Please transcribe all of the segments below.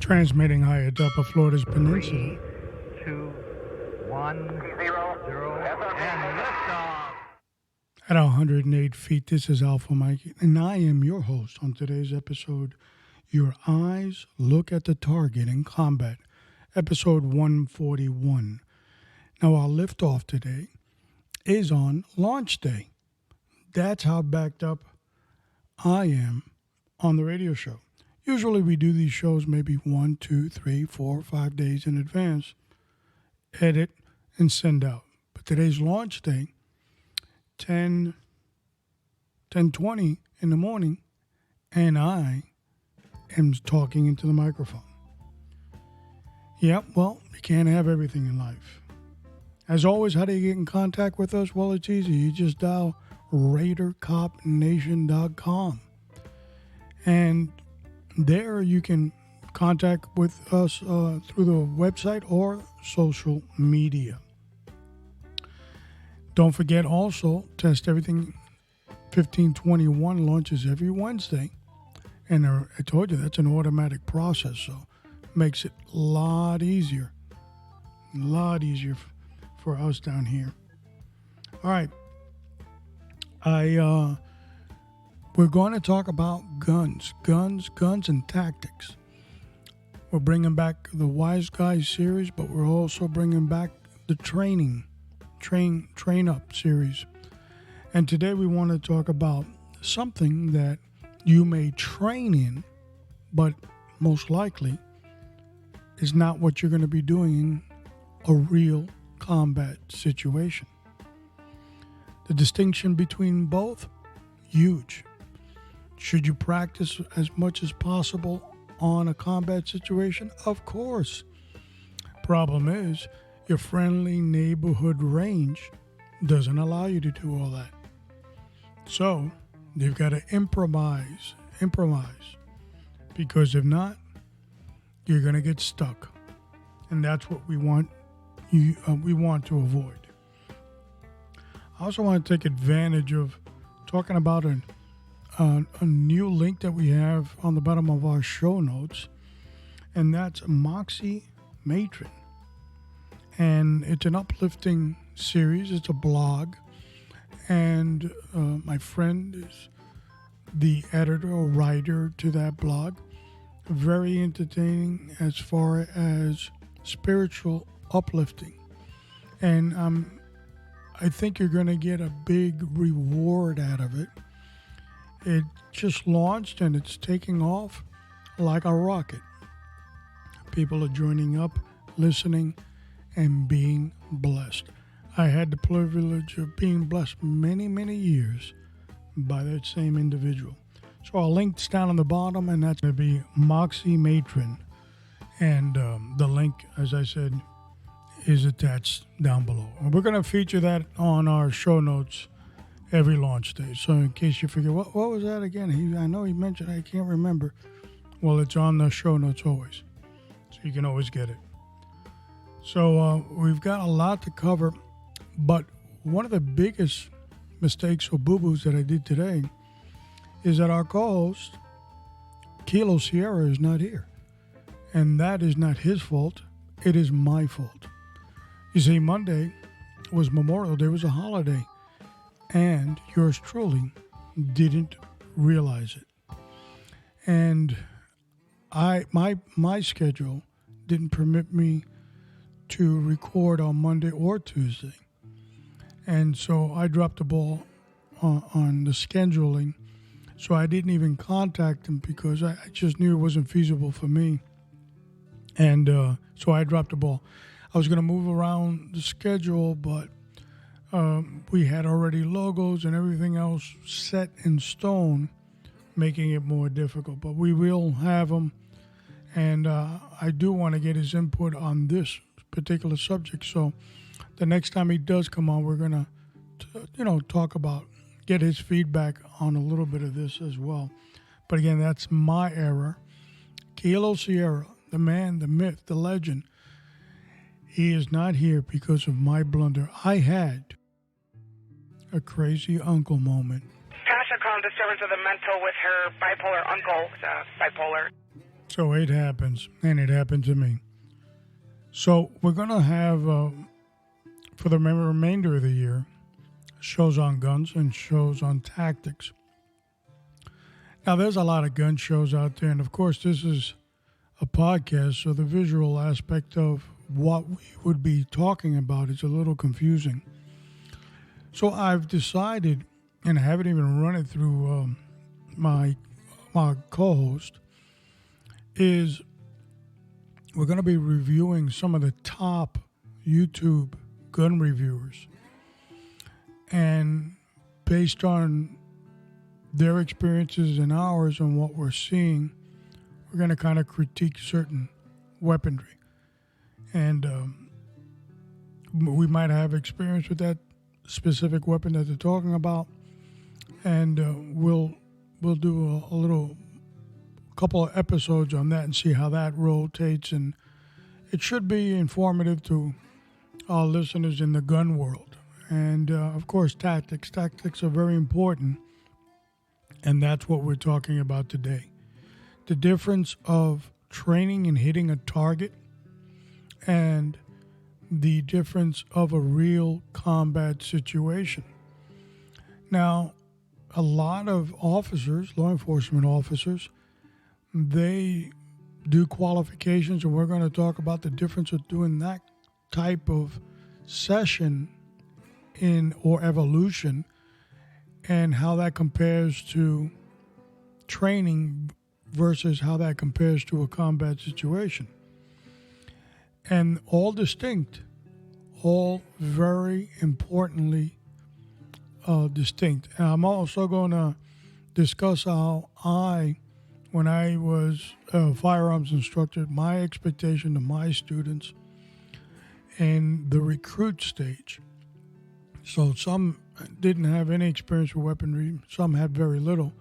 Transmitting high at Upper Florida's Peninsula. 2, 1, 0, and liftoff. At 108 feet, this is Alpha Mike, and I am your host on today's episode, Your Eyes Look at the Target in Combat, episode 141. Now, our liftoff today is on launch day. That's how backed up I am on the radio show. Usually we do these shows maybe 1, 2, 3, 4, 5 days in advance, edit, and send out. But today's launch day, 10:20 in the morning, and I am talking into the microphone. Yep, well, you can't have everything in life. As always, how do you get in contact with us? Well, it's easy. You just dial RaiderCopNation.com. And there you can contact with us through the website or social media. Don't forget also, Test Everything 1521 launches every Wednesday. And I told you that's an automatic process, so it makes it a lot easier for us down here. All right. We're going to talk about guns and tactics. We're bringing back the Wise Guys series, but we're also bringing back the Train Up series. And today we want to talk about something that you may train in, but most likely is not what you're going to be doing in a real combat situation. The distinction between both, huge. Should you practice as much as possible on a combat situation? Of course. Problem is, your friendly neighborhood range doesn't allow you to do all that. So, you've got to improvise. Because if not, you're going to get stuck. And that's what we want to avoid. I also want to take advantage of talking about a new link that we have on the bottom of our show notes, and that's Moxie Matron. And it's an uplifting series. It's a blog, and my friend is the editor or writer to that blog. Very entertaining as far as spiritual uplifting. And I think you're going to get a big reward out of it. It just launched and it's taking off like a rocket. People are joining up, listening, and being blessed. I had the privilege of being blessed many, many years by that same individual. So our link's down on the bottom, and that's going to be Moxie Matron. And the link, as I said, is attached down below. And we're going to feature that on our show notes every launch day. So in case you figure, what was that again? I know he mentioned, I can't remember. Well, it's on the show notes always. So you can always get it. So we've got a lot to cover. But one of the biggest mistakes or boo-boos that I did today is that our co-host, Kilo Sierra, is not here. And that is not his fault. It is my fault. You see, Monday was Memorial Day. It was a holiday. And yours truly didn't realize it. And my schedule didn't permit me to record on Monday or Tuesday. And so I dropped the ball on the scheduling. So I didn't even contact him because I just knew it wasn't feasible for me. And so I dropped the ball. I was going to move around the schedule, but we had already logos and everything else set in stone, making it more difficult. But we will have him. And I do want to get his input on this particular subject. So the next time he does come on, we're going to, talk about, get his feedback on a little bit of this as well. But again, that's my error. Kilo Sierra, the man, the myth, the legend, he is not here because of my blunder. I had a crazy uncle moment. Tasha called disturbance of the mental with her bipolar uncle, bipolar. So it happens, and it happened to me. So we're going to have, for the remainder of the year, shows on guns and shows on tactics. Now, there's a lot of gun shows out there, and of course, this is a podcast, so the visual aspect of what we would be talking about is a little confusing. So I've decided, and I haven't even run it through my co-host, is we're going to be reviewing some of the top YouTube gun reviewers. And based on their experiences and ours and what we're seeing, we're going to kind of critique certain weaponry. And we might have experience with that specific weapon that they're talking about. And we'll do a couple of episodes on that and see how that rotates. And it should be informative to our listeners in the gun world. And, of course, tactics. Tactics are very important, and that's what we're talking about today. The difference of training and hitting a target and the difference of a real combat situation. Now, a lot of officers, law enforcement officers, they do qualifications, and we're going to talk about the difference of doing that type of session or evolution, and how that compares to training versus how that compares to a combat situation. And all distinct, all very importantly distinct. And I'm also going to discuss how when I was a firearms instructor, my expectation to my students in the recruit stage. So some didn't have any experience with weaponry, some had very little.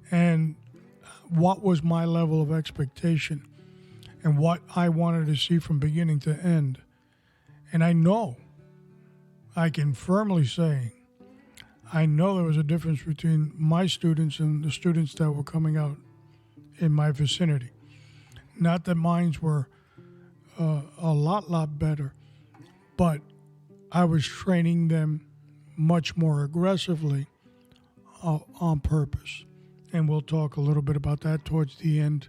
And what was my level of expectation and what I wanted to see from beginning to end. And I can firmly say, I know there was a difference between my students and the students that were coming out in my vicinity. Not that mine were a lot better, but I was training them much more aggressively on purpose. And we'll talk a little bit about that towards the end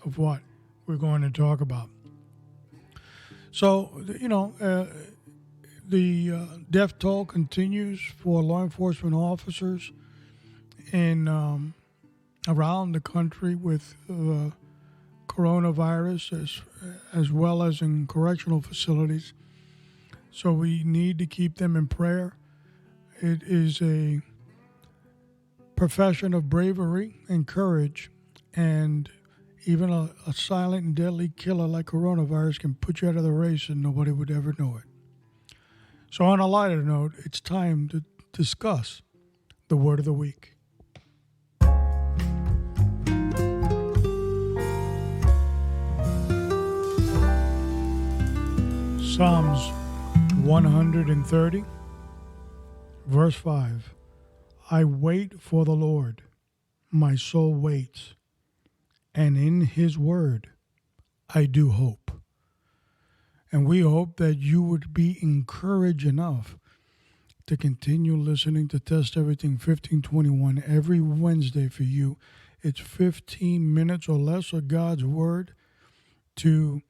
of what we're going to talk about. So, the death toll continues for law enforcement officers in around the country with coronavirus as well as in correctional facilities. So we need to keep them in prayer. It is a profession of bravery and courage, and even a silent and deadly killer like coronavirus can put you out of the race and nobody would ever know it. So on a lighter note, it's time to discuss the word of the week. Psalms 130, verse 5. I wait for the Lord, my soul waits, and in his word I do hope. And we hope that you would be encouraged enough to continue listening to Test Everything 1521 every Wednesday for you. It's 15 minutes or less of God's word to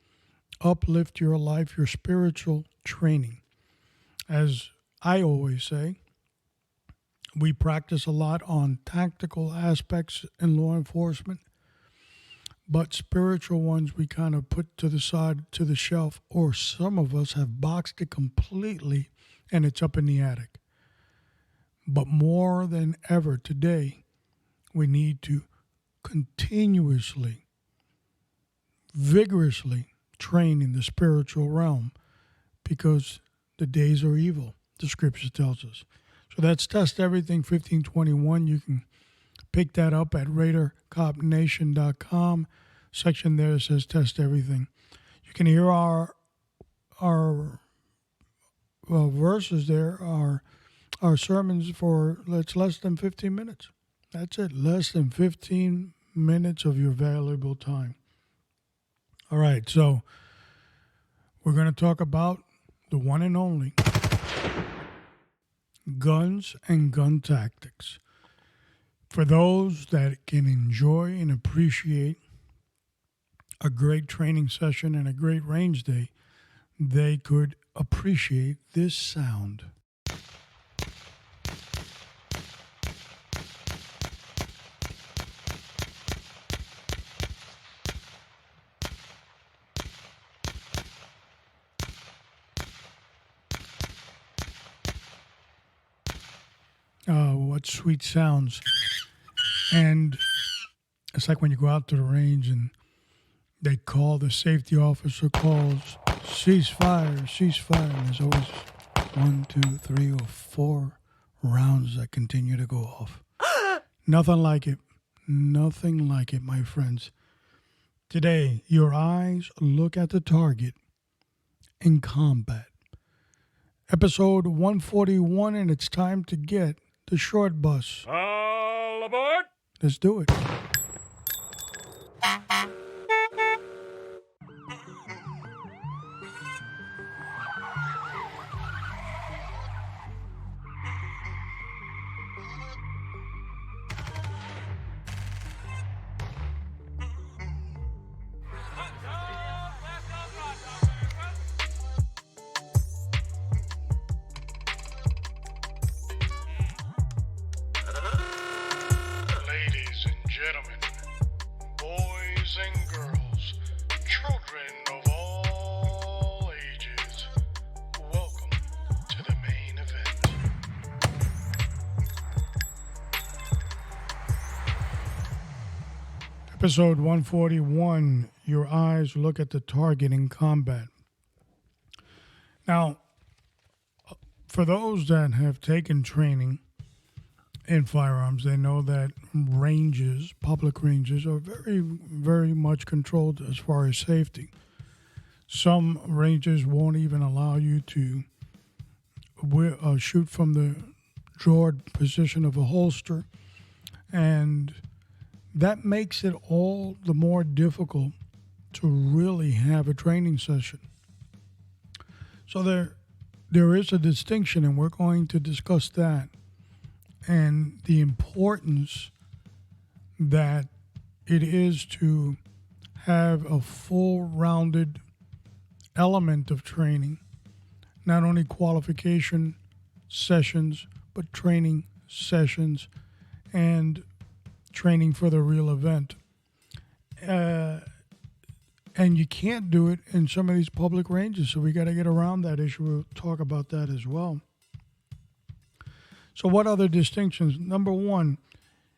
uplift your life, your spiritual training. As I always say, we practice a lot on tactical aspects in law enforcement, but spiritual ones we kind of put to the side, to the shelf, or some of us have boxed it completely and it's up in the attic. But more than ever today, we need to continuously, vigorously train in the spiritual realm because the days are evil, the scripture tells us. So that's Test Everything 1521. You can pick that up at RaiderCopNation.com. Section there that says Test Everything. You can hear our verses there, our sermons for it's less than 15 minutes. That's it, less than 15 minutes of your valuable time. All right, so we're going to talk about the one and only guns and gun tactics. For those that can enjoy and appreciate a great training session and a great range day, they could appreciate this sound. What sweet sounds. And it's like when you go out to the range and they call, the safety officer calls, ceasefire, ceasefire. And there's always 1, 2, 3, or 4 rounds that continue to go off. Nothing like it. Nothing like it, my friends. Today, your eyes look at the target in combat. Episode 141, and it's time to get the short bus. All aboard! Let's do it. Ladies and gentlemen, boys and girls, children of all ages, welcome to the main event. Episode 141, your eyes look at the target in combat. Now, for those that have taken training in firearms, they know that ranges, public ranges, are very, very much controlled as far as safety. Some ranges won't even allow you to shoot from the drawn position of a holster, and that makes it all the more difficult to really have a training session. So there is a distinction, and we're going to discuss that and the importance that it is to have a full-rounded element of training, not only qualification sessions, but training sessions and training for the real event. And you can't do it in some of these public ranges, so we got to get around that issue. We'll talk about that as well. So what other distinctions? Number one,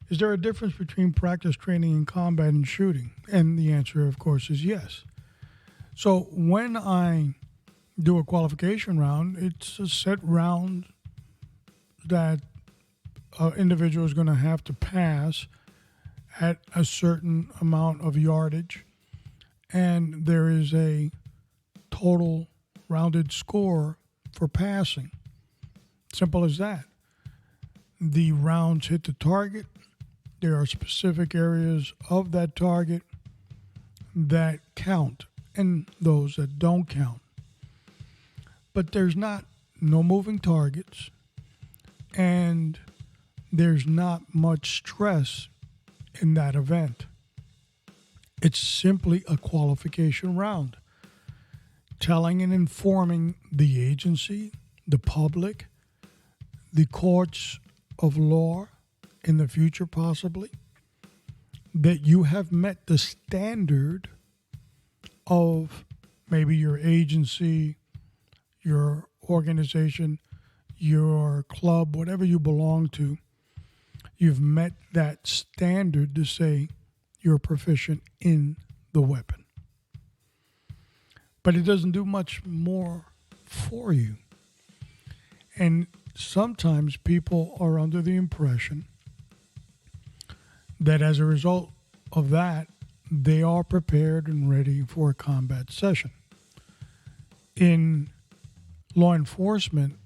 is there a difference between practice training and combat and shooting? And the answer, of course, is yes. So when I do a qualification round, it's a set round that an individual is going to have to pass at a certain amount of yardage, and there is a total rounded score for passing. Simple as that. The rounds hit the target. There are specific areas of that target that count and those that don't count. But there's no moving targets, and there's not much stress in that event. It's simply a qualification round. telling and informing the agency, the public, the courts of law in the future possibly, that you have met the standard of maybe your agency, your organization, your club, whatever you belong to. You've met that standard to say you're proficient in the weapon. But it doesn't do much more for you. And sometimes people are under the impression that as a result of that, they are prepared and ready for a combat session. In law enforcement,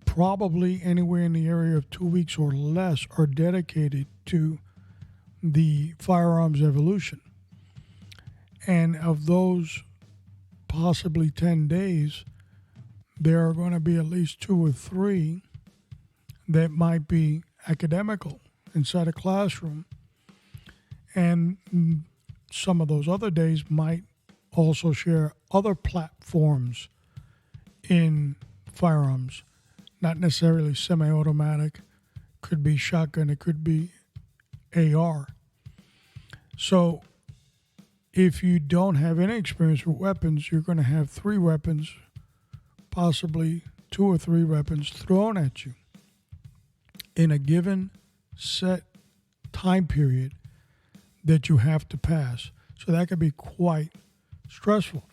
probably anywhere in the area of 2 weeks or less are dedicated to the firearms evolution. And of those possibly 10 days, there are going to be at least 2 or 3 that might be academical inside a classroom. And some of those other days might also share other platforms in firearms, not necessarily semi-automatic, could be shotgun, it could be AR. So if you don't have any experience with weapons, you're going to have 3 weapons, possibly 2 or 3 weapons thrown at you in a given set time period that you have to pass. So that could be quite stressful,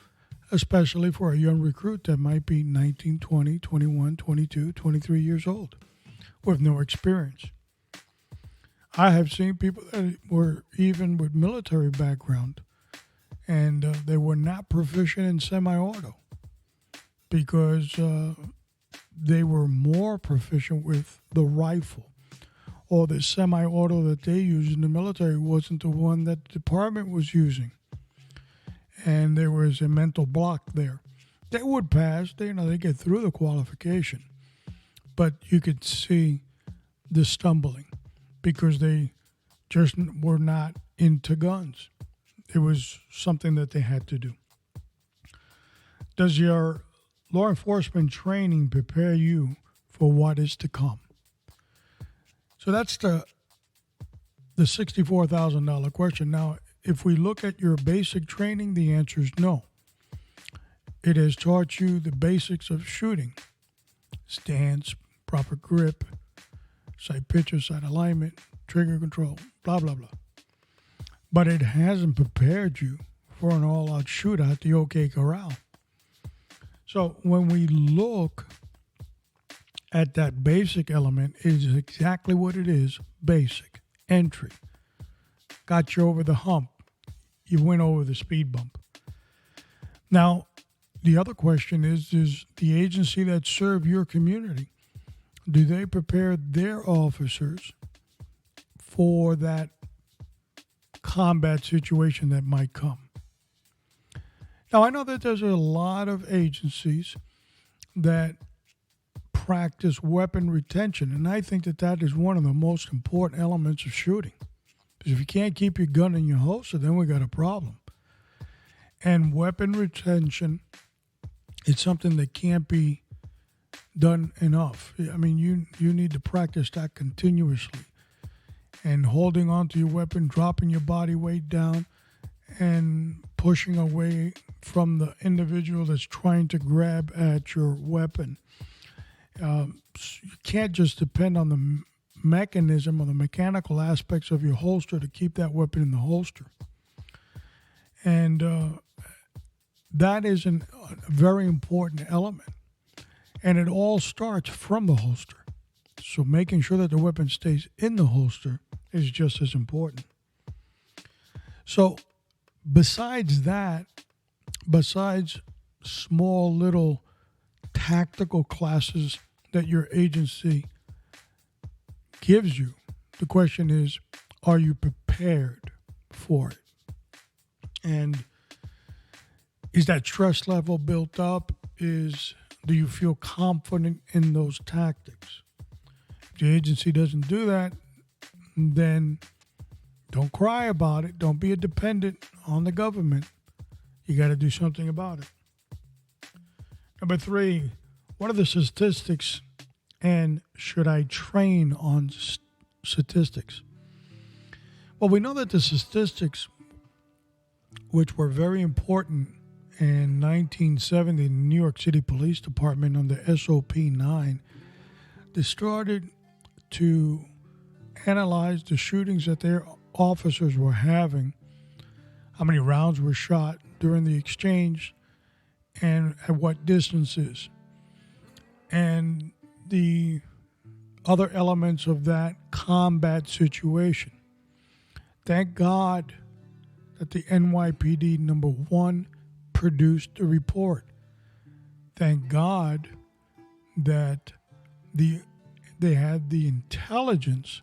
especially for a young recruit that might be 19, 20, 21, 22, 23 years old with no experience. I have seen people that were even with military background and they were not proficient in semi-auto because they were more proficient with the rifle, or the semi-auto that they used in the military wasn't the one that the department was using. And there was a mental block there. They would pass, they get through the qualification, but you could see the stumbling because they just were not into guns. It was something that they had to do. Does your law enforcement training prepare you for what is to come? So that's the $64,000 question. Now, if we look at your basic training, the answer is no. It has taught you the basics of shooting: stance, proper grip, sight picture, sight alignment, trigger control, blah, blah, blah. But it hasn't prepared you for an all-out shootout at the OK Corral. So when we look at that basic element, it is exactly what it is: basic entry. Got you over the hump. You went over the speed bump. Now, the other question is the agency that serve your community, do they prepare their officers for that combat situation that might come? Now, I know that there's a lot of agencies that practice weapon retention, and I think that is one of the most important elements of shooting. Because if you can't keep your gun in your holster, then we got a problem. And weapon retention, it's something that can't be done enough. I mean, you need to practice that continuously. And holding on to your weapon, dropping your body weight down, and pushing away from the individual that's trying to grab at your weapon. You can't just depend on the mechanism or the mechanical aspects of your holster to keep that weapon in the holster. And that is a very important element. And it all starts from the holster. So making sure that the weapon stays in the holster is just as important. So besides that, besides small little tactical classes that your agency gives you, the question is, are you prepared for it? And is that stress level built up? Do you feel confident in those tactics? If the agency doesn't do that, then don't cry about it. Don't be a dependent on the government. you got to do something about it. Number 3, what are the statistics, and should I train on statistics? Well, we know that the statistics, which were very important in 1970, the New York City Police Department under SOP 9, they started to analyze the shootings that their officers were having, how many rounds were shot during the exchange, and at what distances. And the other elements of that combat situation. Thank God that the NYPD, number 1, produced a report. Thank God that they had the intelligence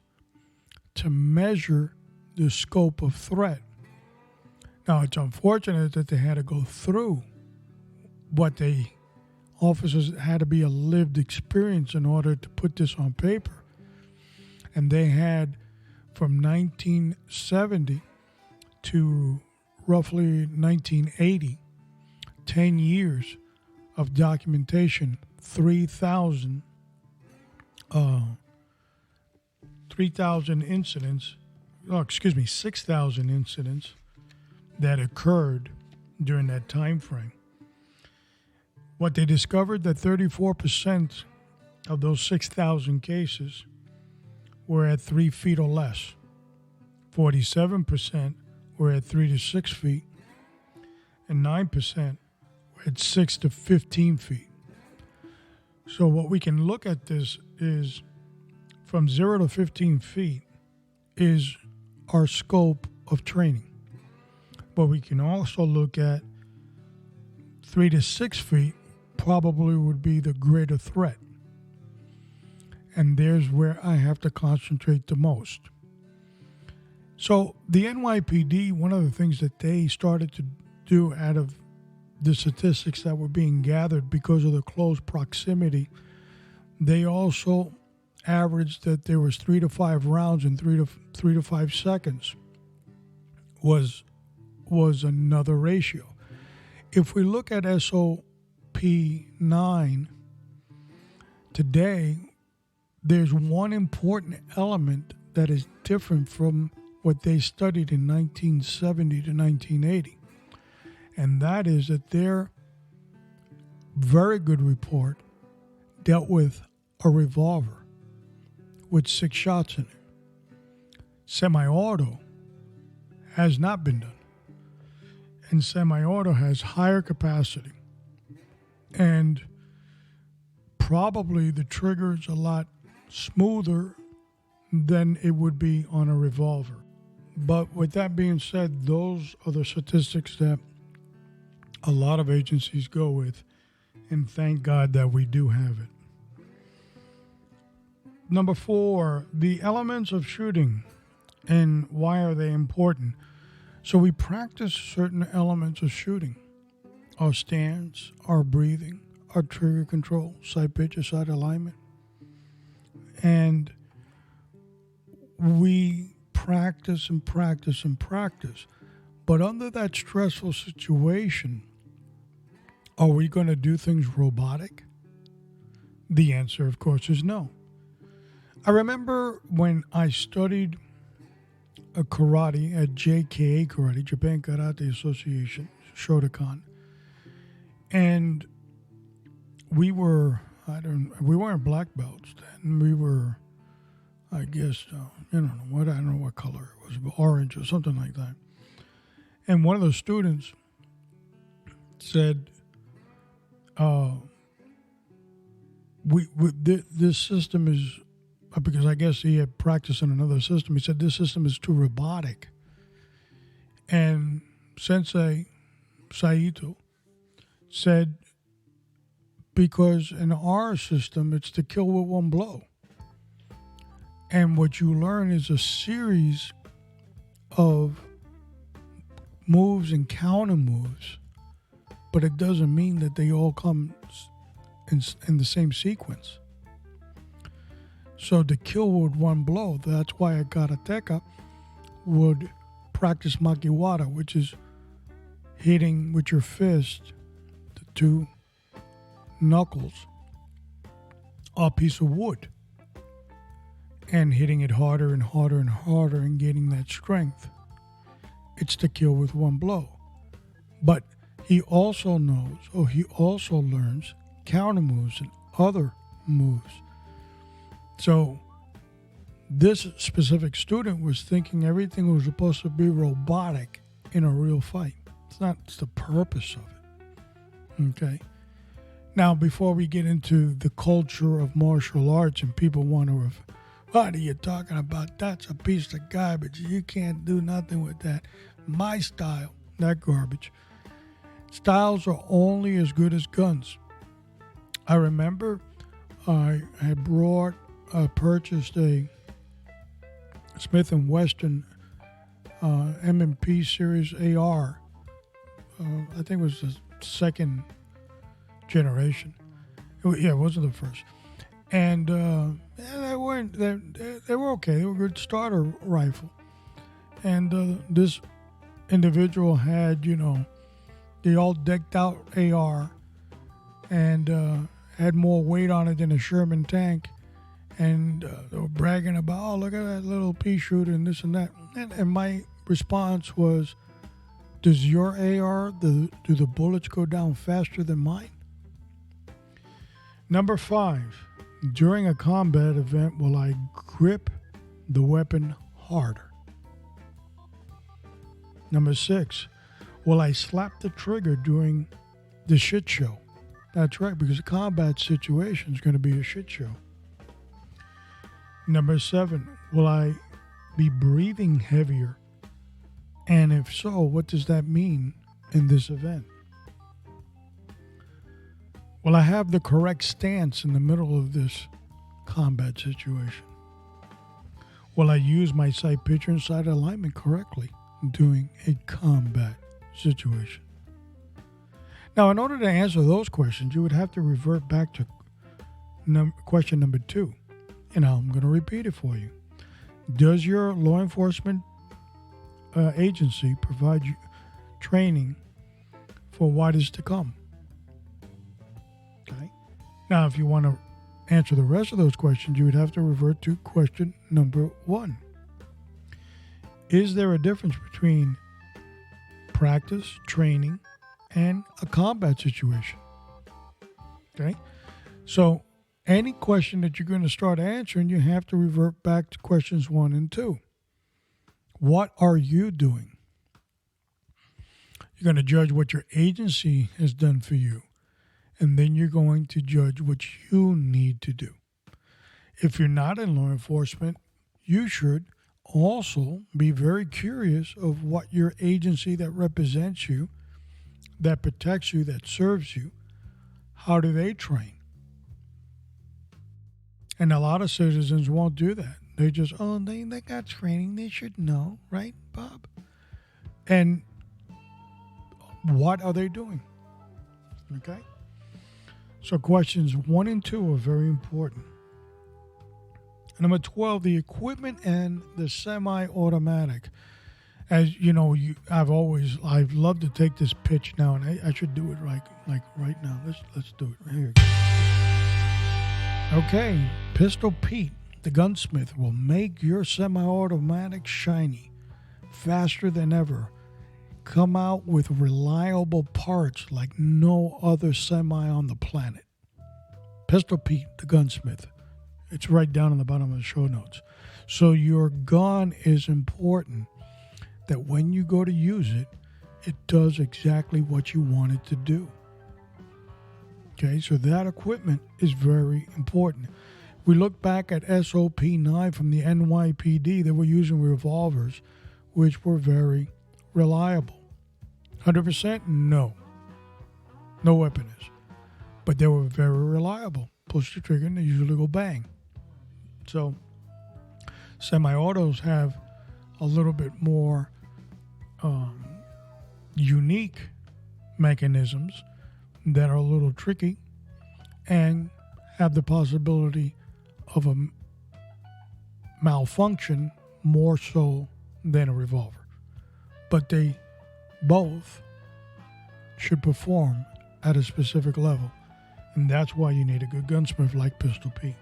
to measure the scope of threat. Now, it's unfortunate that they had to go through what officers had to be a lived experience in order to put this on paper. And they had, from 1970 to roughly 1980, 10 years of documentation, 3,000 incidents, 6,000 incidents that occurred during that time frame. What they discovered, that 34% of those 6,000 cases were at 3 feet or less. 47% were at 3 to 6 feet, and 9% were at 6 to 15 feet. So what we can look at this is from 0 to 15 feet is our scope of training. But we can also look at 3 to 6 feet probably would be the greater threat. And there's where I have to concentrate the most. So the NYPD, one of the things that they started to do out of the statistics that were being gathered because of the close proximity, they also averaged that there was 3 to 5 rounds in 3 to 5 seconds was another ratio. If we look at SOP 9 today, there's one important element that is different from what they studied in 1970 to 1980. And that is that their very good report dealt with a revolver with 6 shots in it. Semi-auto has not been done. And semi-auto has higher capacity. And probably the trigger is a lot smoother than it would be on a revolver. But with that being said, those are the statistics that a lot of agencies go with, and thank God that we do have it. Number 4, the elements of shooting and why are they important? So we practice certain elements of shooting. Our stance, our breathing, our trigger control, sight picture, sight alignment. And we practice and practice and practice. But under that stressful situation, are we going to do things robotic? The answer, of course, is no. I remember when I studied karate at JKA Karate, Japan Karate Association, Shotokan, and we weren't black belts then. We were, I guess, I don't know what color it was, orange or something like that. And one of the students said, this system is, because I guess he had practiced in another system, he said, this system is too robotic. And Sensei Saito said, because in our system, it's to kill with one blow. And what you learn is a series of moves and counter moves, but it doesn't mean that they all come in the same sequence. So to kill with one blow, that's why a karateka would practice makiwara, which is hitting with your fist the two knuckles a piece of wood and hitting it harder and harder and harder and getting that strength. It's to kill with one blow. But he also knows, or he also learns counter moves and other moves. So this specific student was thinking everything was supposed to be robotic in a real fight. It's not the purpose of it. Okay. Now, before we get into the culture of martial arts and people wonder, what are you talking about? That's a piece of garbage. You can't do nothing with that. My style, that garbage. Styles are only as good as guns. I remember I had purchased a Smith & Wesson M&P Series AR. I think it was the second generation. It wasn't the first. And they were okay. They were a good starter rifle. And this individual had, the all decked out AR and had more weight on it than a Sherman tank. And they were bragging about, oh, look at that little pea shooter and this and that. And my response was, does your AR, do the bullets go down faster than mine? Number 5, during a combat event, will I grip the weapon harder? Number 6, will I slap the trigger during the shit show? That's right, because a combat situation is going to be a shit show. Number 7, will I be breathing heavier? And if so, what does that mean in this event? Will I have the correct stance in the middle of this combat situation? Will I use my sight, picture, and sight alignment correctly during a combat situation? Now, in order to answer those questions, you would have to revert back to question number 2. And I'm going to repeat it for you. Does your law enforcement agency provide you training for what is to come? Okay. Now, if you want to answer the rest of those questions, you would have to revert to question number 1. Is there a difference between practice, training, and a combat situation? Okay. So any question that you're going to start answering, you have to revert back to questions 1 and 2. What are you doing? You're going to judge what your agency has done for you, and then you're going to judge what you need to do. If you're not in law enforcement, you should also be very curious of what your agency that represents you, that protects you, that serves you, how do they train? And a lot of citizens won't do that. They just, they got training. They should know, right, Bob? And what are they doing? Okay? So questions 1 and 2 are very important. Number 12, the equipment and the semi-automatic. As you know, I've loved to take this pitch now, and I should do it like right now. Let's do it. Here we go. Okay, Pistol Pete, the gunsmith, will make your semi-automatic shiny, faster than ever. Come out with reliable parts like no other semi on the planet. Pistol Pete, the gunsmith. It's right down on the bottom of the show notes. So your gun is important, that when you go to use it, it does exactly what you want it to do. Okay, so that equipment is very important. We look back at SOP 9 from the NYPD, they were using revolvers, which were very reliable. 100%? No. No weapon is. But they were very reliable. Push the trigger and they usually go bang. So, semi-autos have a little bit more unique mechanisms that are a little tricky and have the possibility of a malfunction more so than a revolver. But they both should perform at a specific level. And that's why you need a good gunsmith like Pistol Pete.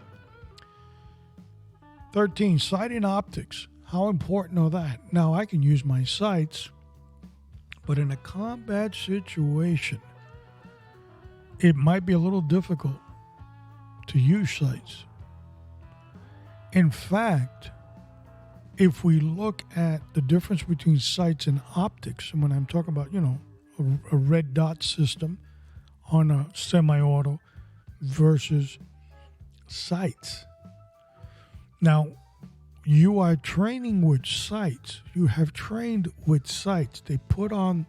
13, sighting optics. How important are that? Now, I can use my sights, but in a combat situation, it might be a little difficult to use sights. In fact, if we look at the difference between sights and optics, and when I'm talking about, a red dot system on a semi-auto versus sights. Now, you are training with sights. You have trained with sights. They put on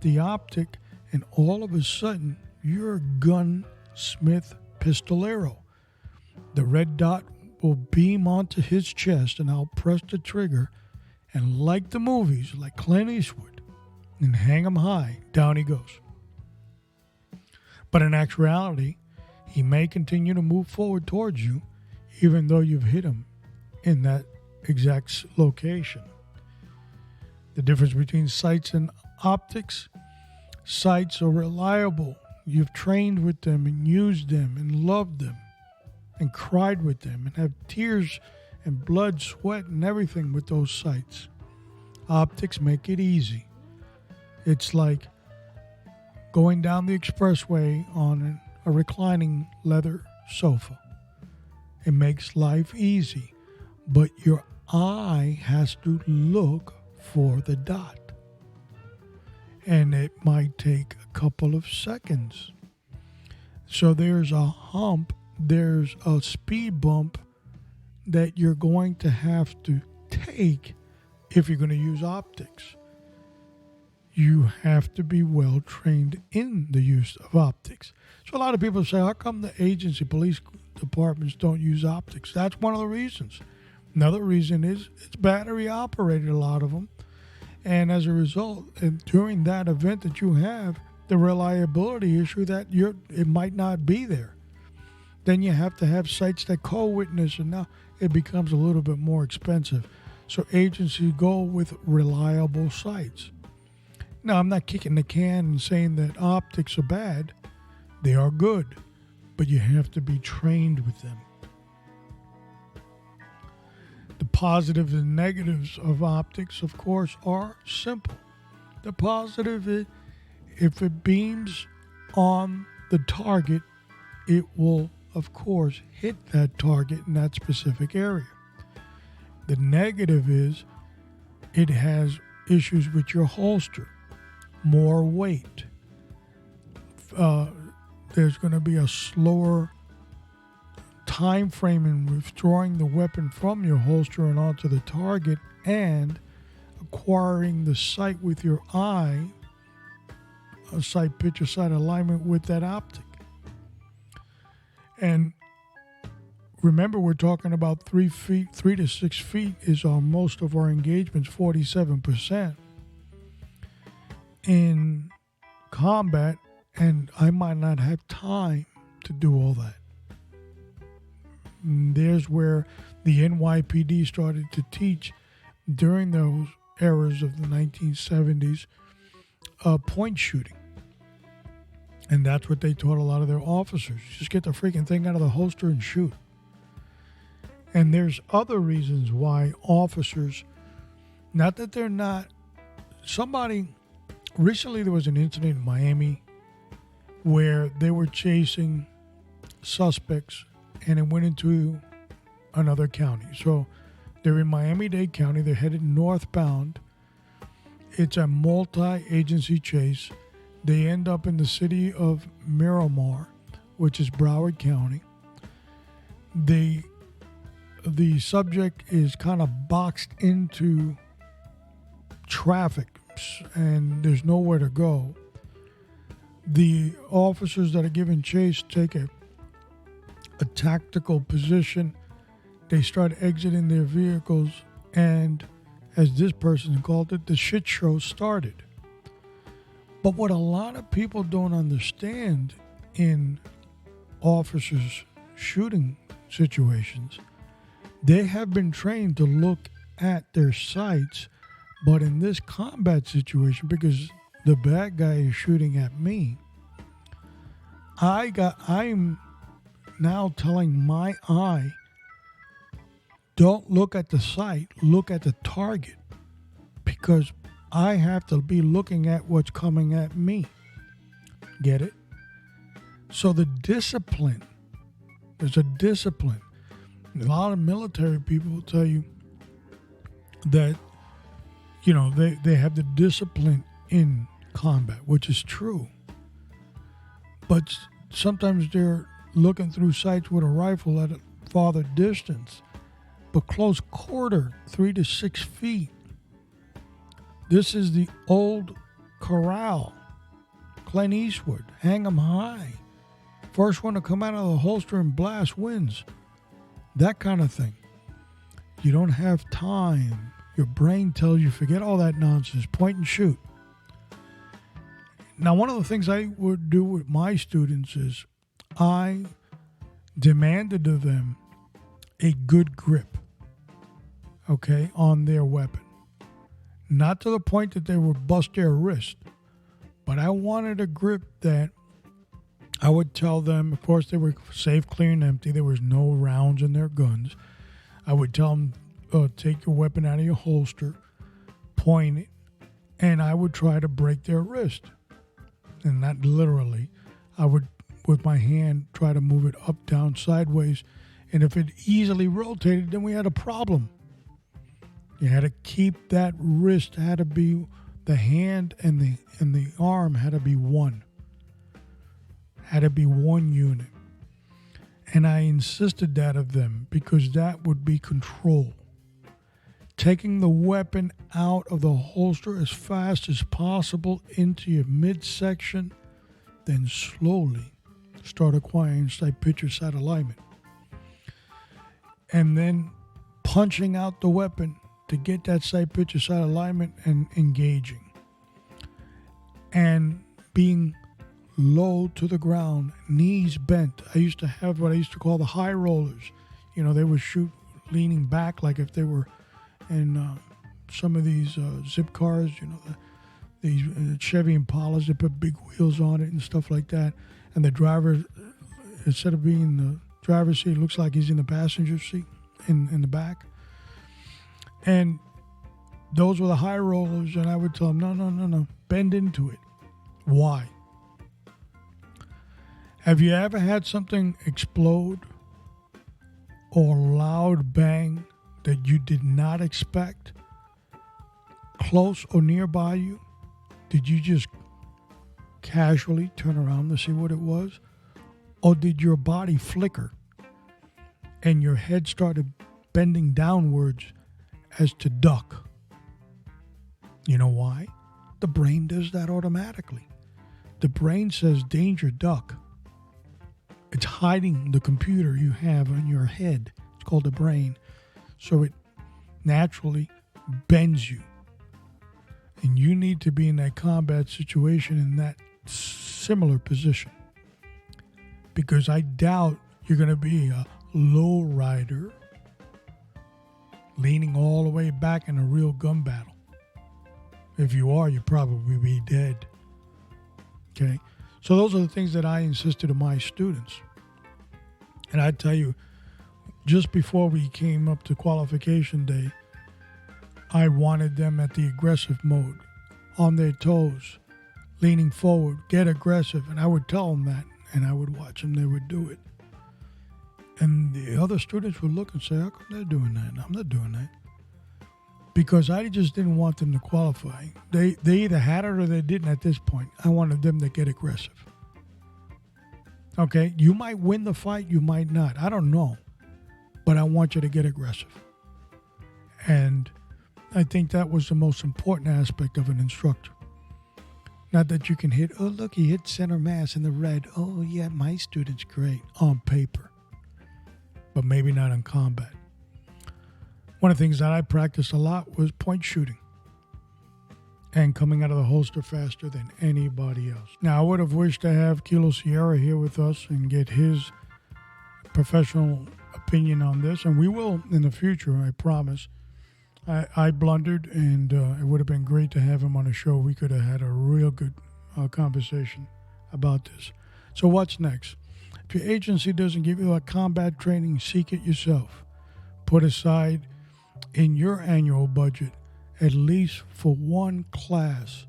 the optic, and all of a sudden, you're a gunsmith pistolero. The red dot will beam onto his chest, and I'll press the trigger, and like the movies, like Clint Eastwood, and hang him high, down he goes. But in actuality, he may continue to move forward towards you, even though you've hit him in that exact location. The difference between sights and optics: sights are reliable. You've trained with them and used them and loved them and cried with them and have tears and blood, sweat, and everything with those sights. Optics make it easy. It's like going down the expressway on a reclining leather sofa. It makes life easy, but your eye has to look for the dot. And it might take a couple of seconds. So there's a hump, there's a speed bump that you're going to have to take if you're going to use optics. You have to be well trained in the use of optics. So a lot of people say, how come the agency, police departments don't use optics? That's one of the reasons. Another reason is it's battery operated, a lot of them. And as a result, and during that event that you have, the reliability issue that it might not be there. Then you have to have sites that co-witness, and now it becomes a little bit more expensive. So agencies go with reliable sites. Now, I'm not kicking the can and saying that optics are bad. They are good, but you have to be trained with them. The positives and negatives of optics, of course, are simple. The positive is if it beams on the target, it will, of course, hit that target in that specific area. The negative is it has issues with your holster, more weight. There's going to be a slower time frame in withdrawing the weapon from your holster and onto the target, and acquiring the sight with your eye, a sight picture sight alignment with that optic. And remember, we're talking about 3 to 6 feet is on most of our engagements, 47%. In combat, and I might not have time to do all that. And there's where the NYPD started to teach during those eras of the 1970s point shooting. And that's what they taught a lot of their officers. Just get the freaking thing out of the holster and shoot. And there's other reasons why officers, not that they're not, recently there was an incident in Miami where they were chasing suspects and it went into another county. So they're in Miami-Dade County, they're headed northbound. It's a multi-agency chase. They end up in the city of Miramar, which is Broward County. The subject is kind of boxed into traffic and there's nowhere to go. The officers that are given chase take a tactical position. They start exiting their vehicles, and as this person called it, the shit show started. But what a lot of people don't understand in officers shooting situations, they have been trained to look at their sights, but in this combat situation, because the bad guy is shooting at me, I'm now telling my eye, don't look at the sight, look at the target, because I have to be looking at what's coming at me. Get it? So the discipline, there's a discipline. A lot of military people will tell you that, they have the discipline in combat, which is true. But sometimes they're looking through sights with a rifle at a farther distance. But close quarter, 3 to 6 feet. This is the old corral. Clint Eastwood, hang 'em high. First one to come out of the holster and blast wins. That kind of thing. You don't have time. Your brain tells you, forget all that nonsense. Point and shoot. Now, one of the things I would do with my students is I demanded of them a good grip, okay, on their weapon. Not to the point that they would bust their wrist, but I wanted a grip that I would tell them, of course, they were safe, clear, and empty. There was no rounds in their guns. I would tell them, take your weapon out of your holster, point it, and I would try to break their wrist. And not literally. I would, with my hand, try to move it up, down, sideways. And if it easily rotated, then we had a problem. You had to keep that wrist, had to be, the hand and the arm had to be one. Had to be one unit. And I insisted that of them because that would be control. Taking the weapon out of the holster as fast as possible into your midsection, then slowly start acquiring sight, picture, sight alignment. And then punching out the weapon to get that sight, picture, sight alignment and engaging. And being low to the ground, knees bent. I used to have what I used to call the high rollers. They would shoot leaning back like if they were in some of these zip cars, these Chevy Impalas, they put big wheels on it and stuff like that. And the driver, instead of being in the driver's seat, looks like he's in the passenger seat in the back. And those were the high rollers, and I would tell them, no, bend into it. Why? Have you ever had something explode or loud bang that you did not expect close or nearby you? Did you just casually turn around to see what it was? Or did your body flicker and your head started bending downwards as to duck? You know why? The brain does that automatically. The brain says, danger, duck. It's hiding the computer you have on your head. It's called the brain. So it naturally bends you. And you need to be in that combat situation in that similar position. Because I doubt you're going to be a low rider leaning all the way back in a real gun battle. If you are, you'll probably be dead. Okay? So those are the things that I insisted to my students. And I tell you, just before we came up to qualification day, I wanted them at the aggressive mode, on their toes, leaning forward, get aggressive. And I would tell them that, and I would watch them, they would do it. And the other students would look and say, how come they're doing that? I'm not doing that. Because I just didn't want them to qualify. They either had it or they didn't at this point. I wanted them to get aggressive. Okay? You might win the fight, you might not. I don't know. But I want you to get aggressive. And I think that was the most important aspect of an instructor. Not that you can hit, oh, look, he hit center mass in the red. Oh, yeah, my student's great on paper. But maybe not in combat. One of the things that I practiced a lot was point shooting and coming out of the holster faster than anybody else. Now, I would have wished to have Kilo Sierra here with us and get his professional opinion on this, and we will in the future, I promise. I blundered, and it would have been great to have him on the show. We could have had a real good conversation about this. So what's next? If your agency doesn't give you a combat training, seek it yourself. Put aside in your annual budget at least for one class.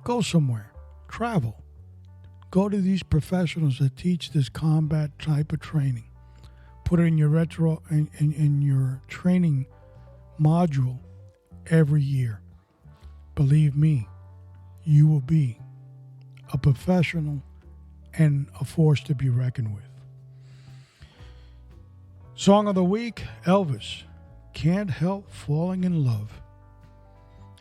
Go somewhere. Travel. Go to these professionals that teach this combat type of training. Put it in your in your training module every year. Believe me, you will be a professional and a force to be reckoned with. Song of the week, Elvis, Can't Help Falling in Love.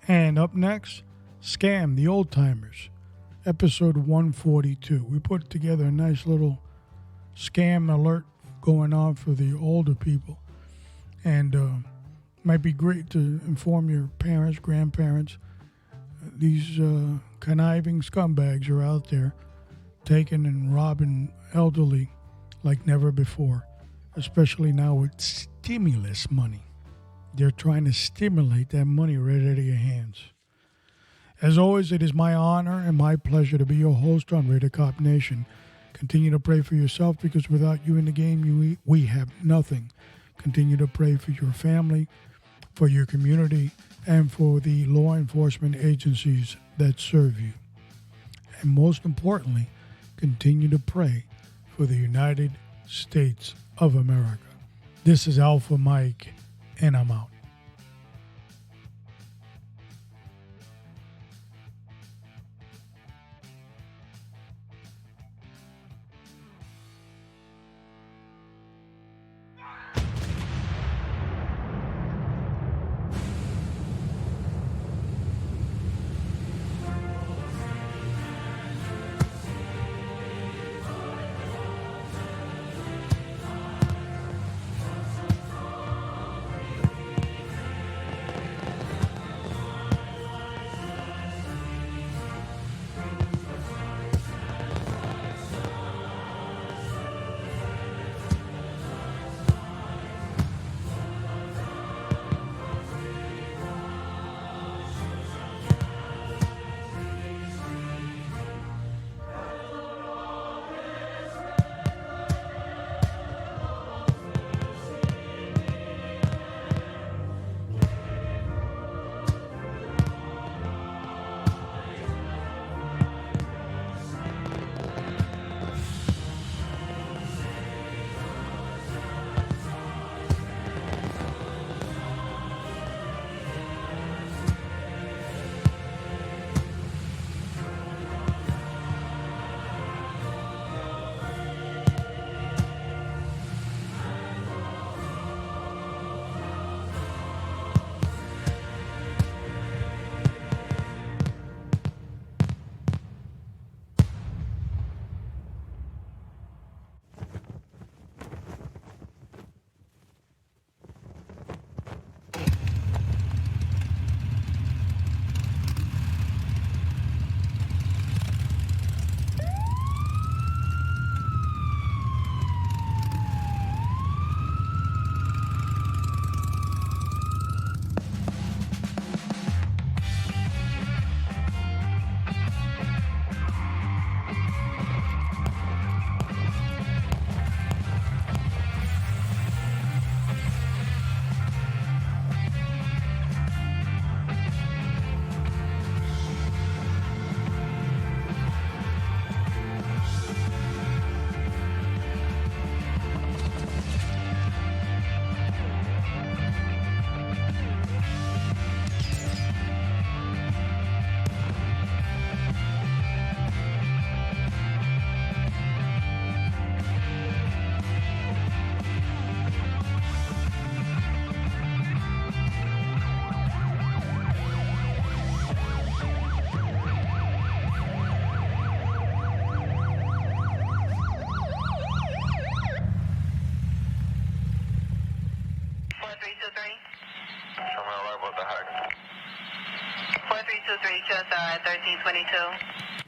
And up next, Scam, the Old Timers, episode 142. We put together a nice little scam alert going on for the older people. And might be great to inform your parents, grandparents. These conniving scumbags are out there taking and robbing elderly like never before, especially now with stimulus money. They're trying to stimulate that money right out of your hands. As always, it is my honor and my pleasure to be your host on Raider Cop Nation. Continue to pray for yourself, because without you in the game, we have nothing. Continue to pray for your family, for your community, and for the law enforcement agencies that serve you. And most importantly, continue to pray for the United States of America. This is Alpha Mike, and I'm out. Just 1322.